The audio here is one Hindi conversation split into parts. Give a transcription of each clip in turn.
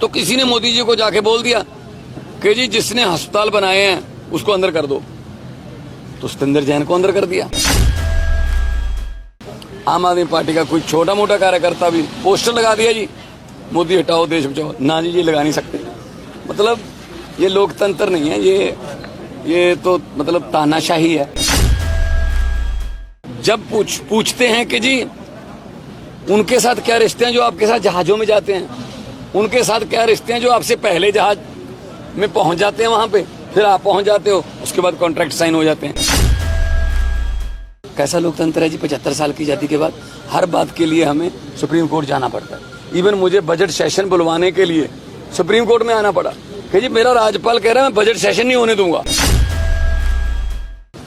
तो किसी ने मोदी जी को जाके बोल दिया कि जी जिसने अस्पताल बनाए हैं उसको अंदर कर दो, तो सतेंद्र जैन को अंदर कर दिया। आम आदमी पार्टी का कोई छोटा मोटा कार्यकर्ता भी पोस्टर लगा दिया जी मोदी हटाओ देश बचाओ, ना जी ये लगा नहीं सकते। मतलब ये लोकतंत्र नहीं है, ये तो मतलब तानाशाही है। जब पूछते हैं कि जी उनके साथ क्या रिश्ते हैं जो आपके साथ जहाजों में जाते हैं, उनके साथ क्या रिश्ते हैं जो आपसे पहले जहाज में पहुंच जाते हैं, वहां पे फिर आप पहुंच जाते हो, उसके बाद कॉन्ट्रैक्ट साइन हो जाते हैं। कैसा लोकतंत्र है जी? 75 साल की आजादी के बाद हर बात के लिए हमें सुप्रीम कोर्ट जाना पड़ता है। इवन मुझे बजट सेशन बुलवाने के लिए सुप्रीम कोर्ट में आना पड़ा कि जी मेरा राज्यपाल कह रहा है मैं बजट सेशन नहीं होने दूंगा।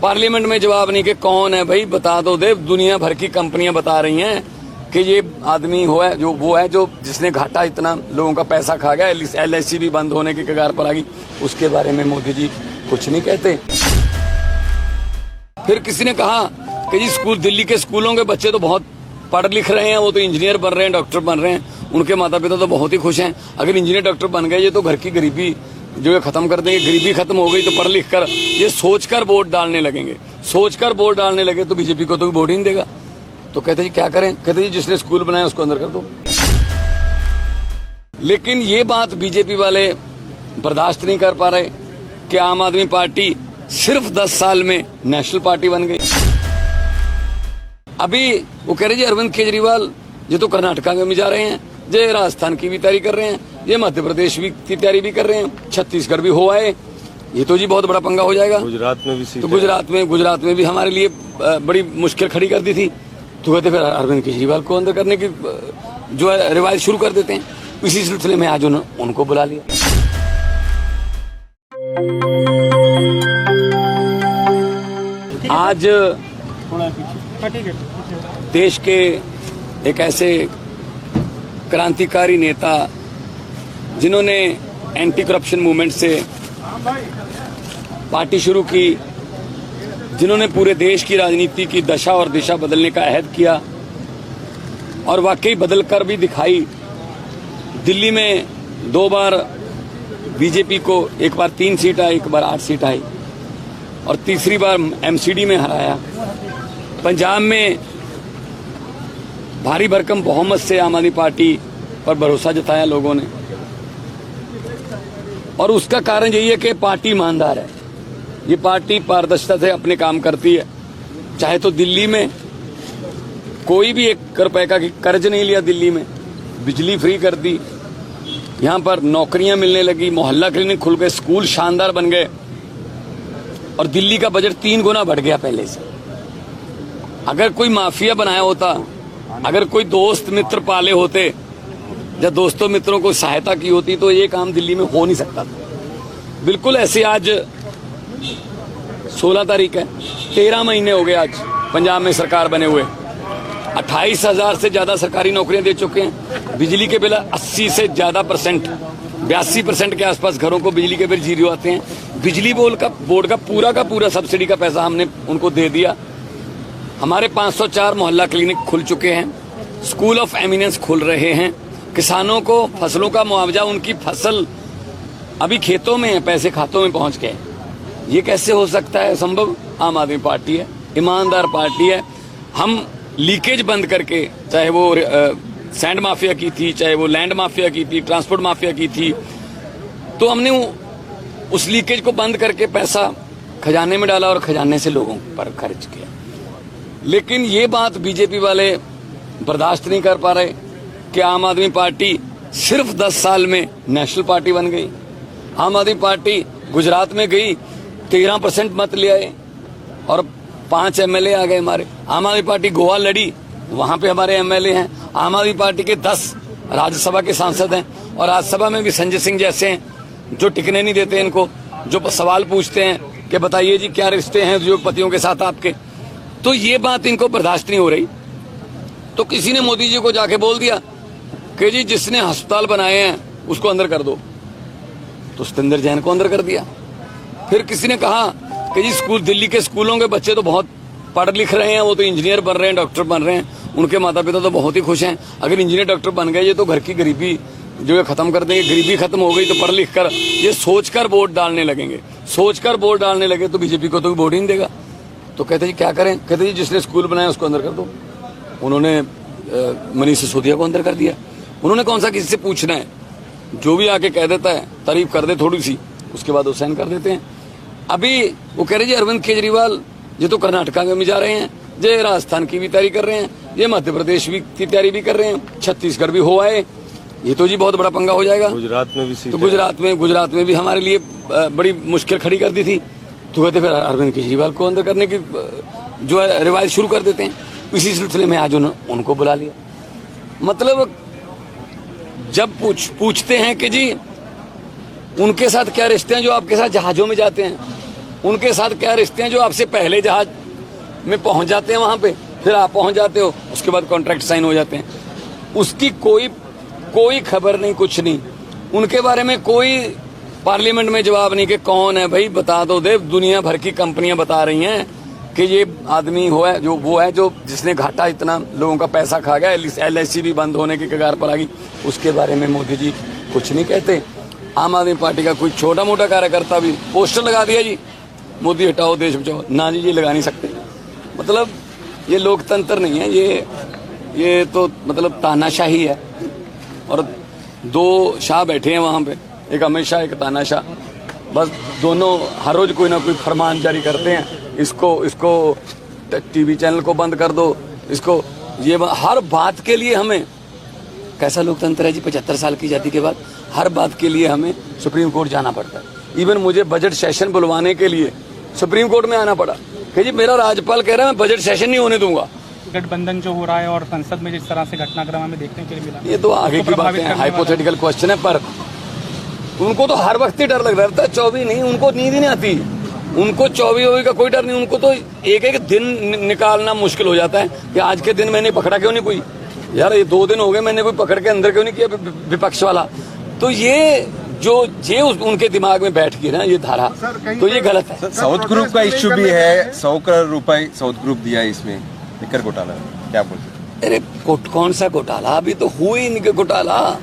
पार्लियामेंट में जवाब नहीं कि कौन है भाई, बता दो दे। दुनिया भर की कंपनियां बता रही हैं कि ये आदमी वो है जो जिसने घाटा इतना लोगों का पैसा खा गया, LIC भी बंद होने की कगार पर आ गई, उसके बारे में मोदी जी कुछ नहीं कहते। फिर किसी ने कहा कि जी स्कूल, दिल्ली के स्कूलों के बच्चे तो बहुत पढ़ लिख रहे हैं, वो तो इंजीनियर बन रहे हैं, डॉक्टर बन रहे हैं, उनके माता पिता तो बहुत ही खुश हैं। अगर इंजीनियर डॉक्टर बन गए ये तो घर की गरीबी जो है खत्म कर देंगे, गरीबी खत्म हो गई तो पढ़ लिख कर ये सोचकर वोट डालने लगेंगे। सोचकर वोट डालने लगे तो बीजेपी को तो वोट ही नहीं देगा। तो कहते जी क्या करें? कहते जी जिसने स्कूल बनाया उसको अंदर कर दो। लेकिन ये बात बीजेपी वाले बर्दाश्त नहीं कर पा रहे कि आम आदमी पार्टी सिर्फ 10 साल में नेशनल पार्टी बन गई। अभी वो कह रहे जी अरविंद केजरीवाल ये तो कर्नाटका में भी जा रहे हैं, ये राजस्थान की भी तैयारी कर रहे हैं, ये मध्य प्रदेश की तैयारी भी कर रहे हैं, छत्तीसगढ़ भी हो आए, ये तो जी बहुत बड़ा पंगा हो जाएगा। गुजरात में भी तो गुजरात में भी हमारे लिए बड़ी मुश्किल खड़ी कर दी थी। तो कहते फिर अरविंद केजरीवाल को अंदर करने की जो है रिवायत शुरू कर देते हैं। इसी सिलसिले में आज उनको बुला लिया। आज देश के एक ऐसे क्रांतिकारी नेता जिन्होंने एंटी करप्शन मूवमेंट से पार्टी शुरू की, जिन्होंने पूरे देश की राजनीति की दशा और दिशा बदलने का अहद किया और वाकई बदल कर भी दिखाई। दिल्ली में 2 बार बीजेपी को, एक बार 3 सीट आई, एक बार 8 सीट आई और तीसरी बार MCD में हराया। पंजाब में भारी भरकम बहुमत से आम आदमी पार्टी पर भरोसा जताया लोगों ने और उसका कारण यही है कि पार्टी ईमानदार है। ये पार्टी पारदर्शिता से अपने काम करती है। चाहे तो दिल्ली में कोई भी 1 रुपए का कर्ज नहीं लिया, दिल्ली में बिजली फ्री कर दी, यहाँ पर नौकरियां मिलने लगी, मोहल्ला क्लिनिक खुल गए, स्कूल शानदार बन गए और दिल्ली का बजट 3 गुना बढ़ गया पहले से। अगर कोई माफिया बनाया होता, अगर कोई दोस्त मित्र पाले होते या दोस्तों मित्रों को सहायता की होती तो ये काम दिल्ली में हो नहीं सकता था। बिल्कुल ऐसे आज 16 तारीख है, 13 महीने हो गए आज पंजाब में सरकार बने हुए। 28,000 से ज्यादा सरकारी नौकरियां दे चुके हैं। बिजली के बिल 80 से ज्यादा %, 82% के आसपास घरों को बिजली के बिल 0 आते हैं। बिजली बोर्ड का पूरा सब्सिडी का पैसा हमने उनको दे दिया। हमारे 504 मोहल्ला क्लिनिक खुल चुके हैं, स्कूल ऑफ एमिनेंस खुल रहे हैं। किसानों को फसलों का मुआवजा, उनकी फसल अभी खेतों में है, पैसे खातों में पहुंच गए। ये कैसे हो सकता है संभव? आम आदमी पार्टी है, ईमानदार पार्टी है। हम लीकेज बंद करके, चाहे वो सैंड माफिया की थी, चाहे वो लैंड माफिया की थी, ट्रांसपोर्ट माफिया की थी, तो हमने उस लीकेज को बंद करके पैसा खजाने में डाला और खजाने से लोगों पर खर्च किया। लेकिन ये बात बीजेपी वाले बर्दाश्त नहीं कर पा रहे कि आम आदमी पार्टी सिर्फ 10 साल में नेशनल पार्टी बन गई। आम आदमी पार्टी गुजरात में गई, 13% मत ले आए और 5 MLA आ गए हमारे। आम आदमी पार्टी गोवा लड़ी, वहां पे हमारे MLA हैं। आम आदमी पार्टी के 10 राज्यसभा के सांसद हैं और राज्यसभा में भी संजय सिंह जैसे हैं जो टिकने नहीं देते इनको, जो सवाल पूछते हैं कि बताइए जी क्या रिश्ते हैं जो पतियों के साथ आपके। तो ये बात इनको बर्दाश्त नहीं हो रही। तो किसी ने मोदी जी को जाके बोल दिया कि जी जिसने अस्पताल बनाए हैं उसको अंदर कर दो, तो सतेंद्र जैन को अंदर कर दिया। फिर किसी ने कहा कि जी दिल्ली के स्कूलों के बच्चे तो बहुत पढ़ लिख रहे हैं, वो तो इंजीनियर बन रहे हैं, डॉक्टर बन रहे हैं, उनके माता पिता तो बहुत ही खुश हैं। अगर इंजीनियर डॉक्टर बन गए ये तो घर की गरीबी जो ये खत्म कर देंगे, गरीबी खत्म हो गई तो पढ़ लिख कर ये सोचकर वोट डालने लगेंगे, सोचकर वोट डालने लगे तो बीजेपी को तो वोट ही नहीं देगा। तो कहते जी क्या करें, कहते जी जिसने स्कूल बनाया उसको अंदर कर दो। उन्होंने मनीष सिसोदिया को अंदर कर दिया। उन्होंने कौन सा किसी से पूछना है, जो भी आके कह देता है तारीफ कर दे थोड़ी सी, उसके बाद वो साइन कर देते हैं। अभी वो कह रहे जी अरविंद केजरीवाल ये तो कर्नाटका में जा रहे हैं, ये राजस्थान की भी तैयारी कर रहे हैं, ये मध्य प्रदेश की तैयारी भी कर रहे हैं, छत्तीसगढ़ भी हो आए, ये तो जी बहुत बड़ा पंगा हो जाएगा। गुजरात में भी तो गुजरात में भी हमारे लिए बड़ी मुश्किल खड़ी कर दी थी। तो कहते फिर अरविंद केजरीवाल को अंदर करने की जो है रिवायत शुरू कर देते हैं। इसी सिलसिले में आज उनको बुला लिया। मतलब जब पूछते हैं कि जी उनके साथ क्या रिश्ते हैं जो आपके साथ जहाजों में जाते हैं, उनके साथ क्या रिश्ते हैं जो आपसे पहले जहाज में पहुंच जाते हैं, वहां पे फिर आप पहुंच जाते हो, उसके बाद कॉन्ट्रैक्ट साइन हो जाते हैं, उसकी कोई खबर नहीं, कुछ नहीं। उनके बारे में कोई पार्लियामेंट में जवाब नहीं कि कौन है भाई, बता दो दे। दुनिया भर की कंपनियां बता रही हैं कि ये आदमी वो है जो जिसने घाटा इतना लोगों का पैसा खा गया, LIC भी बंद होने की कगार पर आ गई। उसके बारे में मोदी जी कुछ नहीं कहते। आम आदमी पार्टी का कोई छोटा मोटा कार्यकर्ता भी पोस्टर लगा दिया जी मोदी हटाओ देश बचाओ, ना जी ये लगा नहीं सकते। मतलब ये लोकतंत्र नहीं है, ये तो मतलब तानाशाही है। और दो शाह बैठे हैं वहां पे, एक अमित शाह एक तानाशाह, बस दोनों हर रोज कोई ना कोई फरमान जारी करते हैं, इसको टीवी चैनल को बंद कर दो, इसको ये हर बात के लिए हमें, कैसा लोकतंत्र है जी 75 साल की आजादी के बाद, हर बात के लिए हमें सुप्रीम कोर्ट जाना पड़ता है। इवन मुझे बजट सेशन बुलवाने के लिए सुप्रीम कोर्ट में आना पड़ा कि जी मेरा राज्यपाल कह रहा है मैं बजट सेशन नहीं होने दूंगा। गठबंधन जो हो रहा है और संसद में जिस तरह से घटनाक्रम हमें देखने के लिए मिला, ये तो आगे की बात है, हाइपोथेटिकल क्वेश्चन है। पर उनको तो हर वक्त ही डर लग रहा था, 24 नहीं, उनको नींद ही नहीं आती, उनको 24 का कोई डर नहीं। उनको तो एक दिन निकालना मुश्किल हो जाता है कि आज के दिन मैंने पकड़ा क्यों नहीं कोई, यार ये 2 दिन हो गए मैंने कोई पकड़ के अंदर क्यों नहीं किया विपक्ष वाला। तो ये उनके दिमाग में बैठ गई ना ये धारा, तो ये गलत है। साउथ ग्रुप का इश्यू भी है, 100 करोड़ रुपए साउथ ग्रुप दिया है इसमें, लिकर घोटाला, क्या बोलते? अरे कौन सा घोटाला, अभी तो हुई ही नहीं घोटाला,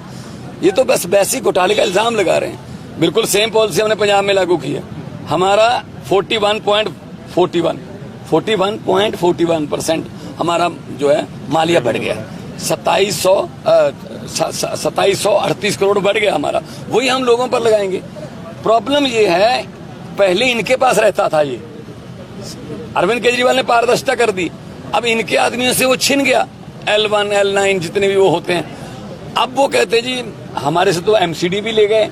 ये तो बस वैसी घोटाले का इल्जाम लगा रहे हैं। बिल्कुल सेम पॉलिसी हमने पंजाब में लागू की है। हमारा 41.41% हमारा जो है मालिया बढ़ गया, 2738 करोड़ बढ़ गया हमारा, वही हम लोगों पर लगाएंगे। प्रॉब्लम ये है पहले इनके पास रहता था, ये अरविंद केजरीवाल ने पारदर्शिता कर दी, अब इनके आदमियों से वो छिन गया, L1 L9 जितने भी वो होते हैं। अब वो कहते जी हमारे से तो MCD भी ले गए,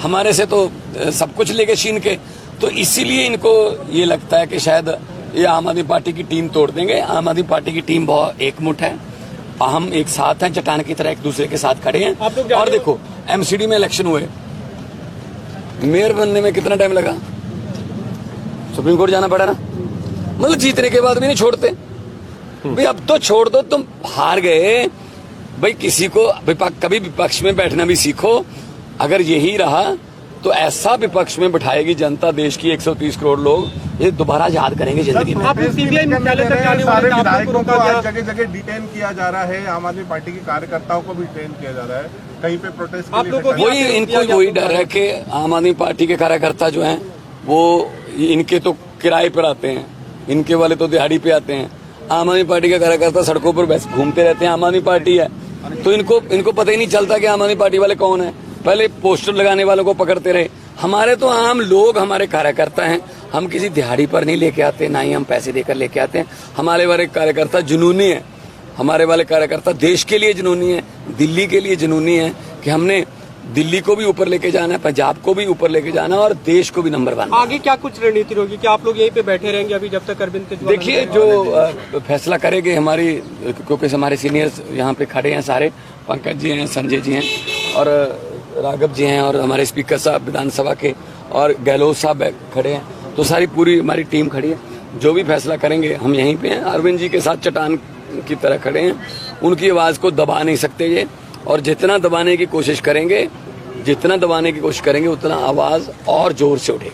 हमारे से तो सब कुछ ले गए छीन के। तो इसीलिए इनको ये लगता है कि शायद ये आम आदमी पार्टी की टीम तोड़ देंगे। आम आदमी पार्टी की टीम बहुत एकमुठ है, हम एक साथ हैं, चट्टान की तरह एक दूसरे के साथ खड़े हैं। और देखो MCD में इलेक्शन हुए, मेयर बनने में कितना टाइम लगा, सुप्रीम कोर्ट जाना पड़ा ना, मतलब जीतने के बाद भी नहीं छोड़ते भाई। अब तो छोड़ दो, तुम हार गए भाई, किसी को कभी विपक्ष में बैठना भी सीखो। अगर यही रहा तो ऐसा विपक्ष में बिठाएगी जनता, देश की 130 करोड़ लोग ये दोबारा याद करेंगे जिंदगी में। सीबीआई मुख्यालय तक जाने वाले विधायकों को आज जगह डिटेन किया जा रहा है, आम आदमी पार्टी के कार्यकर्ताओं को भी डिटेन किया जा रहा है, कहीं पे प्रोटेस्ट के लिए। वही इनको वही डर है कि आम आदमी पार्टी के कार्यकर्ता जो हैं वो इनके तो किराए पर आते हैं, इनके वाले तो दिहाड़ी पे आते हैं। आम आदमी पार्टी के कार्यकर्ता सड़कों पर बस घूमते रहते हैं, आम आदमी पार्टी है तो इनको पता ही नहीं चलता कि आम आदमी पार्टी वाले कौन है। पहले पोस्टर लगाने वालों को पकड़ते रहे। हमारे तो आम लोग हमारे कार्यकर्ता हैं, हम किसी दिहाड़ी पर नहीं लेके आते, ना ही हम पैसे देकर लेके आते हैं। हमारे वाले कार्यकर्ता जुनूनी है, हमारे वाले कार्यकर्ता देश के लिए जुनूनी है, दिल्ली के लिए जुनूनी है कि हमने दिल्ली को भी ऊपर लेके जाना है, पंजाब को भी ऊपर लेके जाना है और देश को भी नंबर 1। आगे क्या कुछ रणनीति होगी, क्या आप लोग यहीं पे बैठे रहेंगे अभी जब तक अरविंद केजरीवाल? देखिए जो फैसला करेंगे हमारी, क्योंकि हमारे सीनियर्स यहाँ पे खड़े हैं सारे, पंकज जी हैं, संजय जी हैं और राघव जी हैं और हमारे स्पीकर साहब विधानसभा के और गहलोत साहब खड़े हैं, तो सारी पूरी हमारी टीम खड़ी है। जो भी फैसला करेंगे हम यहीं पे हैं, अरविंद जी के साथ चट्टान की तरह खड़े हैं, उनकी आवाज को दबा नहीं सकते ये, और जितना दबाने की कोशिश करेंगे उतना आवाज और जोर से उठेगी।